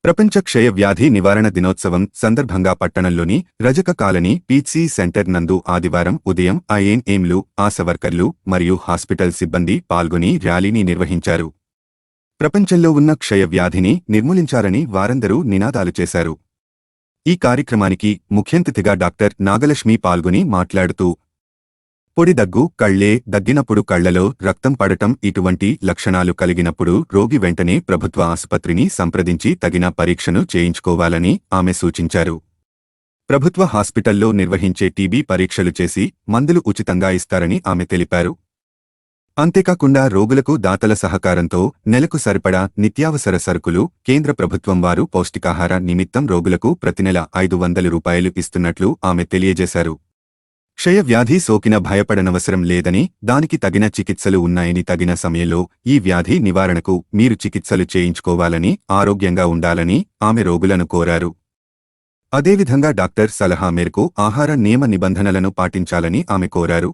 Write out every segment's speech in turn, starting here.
ప్రపంచ క్షయ వ్యాధి నివారణ దినోత్సవం సందర్భంగా పట్టణంలోని రజక కాలనీ పీసీ సెంటర్ నందు ఆదివారం ఉదయం ఐఎన్ఎంలు, ఆశా వర్కర్లు మరియు హాస్పిటల్ సిబ్బంది పాల్గొని ర్యాలీని నిర్వహించారు. ప్రపంచంలో ఉన్న క్షయ వ్యాధిని నిర్మూలించాలని వారందరూ నినాదాలు చేశారు. ఈ కార్యక్రమానికి ముఖ్యంతిథిగా డాక్టర్ నాగలక్ష్మి పాల్గొని మాట్లాడుతూ, పొడి దగ్గు, కళ్ళే దగ్గినప్పుడు కళ్లలో రక్తం పడటం ఇటువంటి లక్షణాలు కలిగినప్పుడు రోగి వెంటనే ప్రభుత్వ ఆసుపత్రిని సంప్రదించి తగిన పరీక్షను చేయించుకోవాలని ఆమె సూచించారు. ప్రభుత్వ హాస్పిటల్లో నిర్వహించే టీబీ పరీక్షలు చేసి మందులు ఉచితంగా ఇస్తారని ఆమె తెలిపారు. అంతేకాకుండా రోగులకు దాతల సహకారంతో నెలకు సరిపడా నిత్యావసర సరుకులు కేంద్ర ప్రభుత్వం వారు పౌష్టికాహార నిమిత్తం రోగులకు ప్రతి నెల 500 రూపాయలు ఇస్తున్నట్లు ఆమె తెలియజేశారు. క్షయ వ్యాధి సోకిన భయపడనవసరం లేదని, దానికి తగిన చికిత్సలు ఉన్నాయని, తగిన సమయంలో ఈ వ్యాధి నివారణకు మీరు చికిత్సలు చేయించుకోవాలని, ఆరోగ్యంగా ఉండాలని ఆమె రోగులను కోరారు. అదేవిధంగా డాక్టర్ సలహా మేరకు ఆహార నియమ నిబంధనలను పాటించాలని ఆమె కోరారు.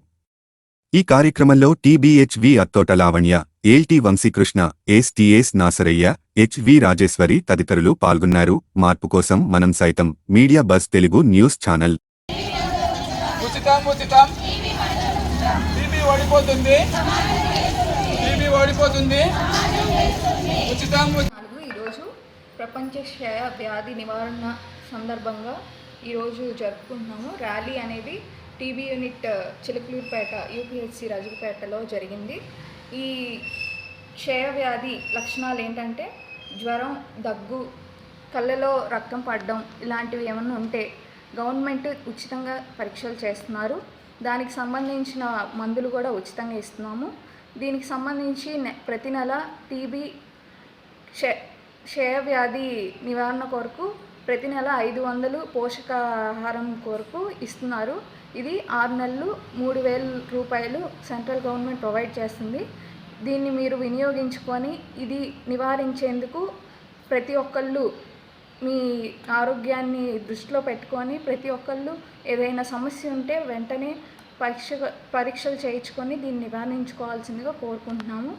ఈ కార్యక్రమంలో టీబీహెచ్వి అత్తోట లావణ్య, ఏల్టీ వంశీకృష్ణ, ఎస్టీఎస్ నాసరయ్య, హెచ్వి రాజేశ్వరి తదితరులు పాల్గొన్నారు. మార్పు కోసం మనం సైతం media buzz Telugu news channel. ఈరోజు ప్రపంచ క్షయ వ్యాధి నివారణ సందర్భంగా ఈరోజు జరుపుకుంటున్నాము. ర్యాలీ అనేది టీబీ యూనిట్ చిలుకలూరుపేట యూపీహెచ్సి రజకపేటలో జరిగింది. ఈ క్షయ వ్యాధి లక్షణాలు ఏంటంటే జ్వరం, దగ్గు, కళ్ళలో రక్తం పడడం ఇలాంటివి ఏమన్నా ఉంటే గవర్నమెంట్ ఉచితంగా పరీక్షలు చేస్తున్నారు. దానికి సంబంధించిన మందులు కూడా ఉచితంగా ఇస్తున్నాము. దీనికి సంబంధించి ప్రతి నెల టీబీ క్షయ వ్యాధి నివారణ కొరకు ప్రతి నెల 500 పోషకాహారం కొరకు ఇస్తున్నారు. ఇది 6 నెలలు 3000 రూపాయలు సెంట్రల్ గవర్నమెంట్ ప్రొవైడ్ చేస్తుంది. దీన్ని మీరు వినియోగించుకొని ఇది నివారించేందుకు ప్రతి ఒక్కళ్ళు మీ ఆరోగ్యాన్ని దృష్టిలో పెట్టుకొని ప్రతి ఒక్కళ్ళు ఏదైనా సమస్య ఉంటే వెంటనే పరీక్షలు చేయించుకొని దీన్ని నివారించుకోవాల్సిందిగా కోరుకుంటున్నాము.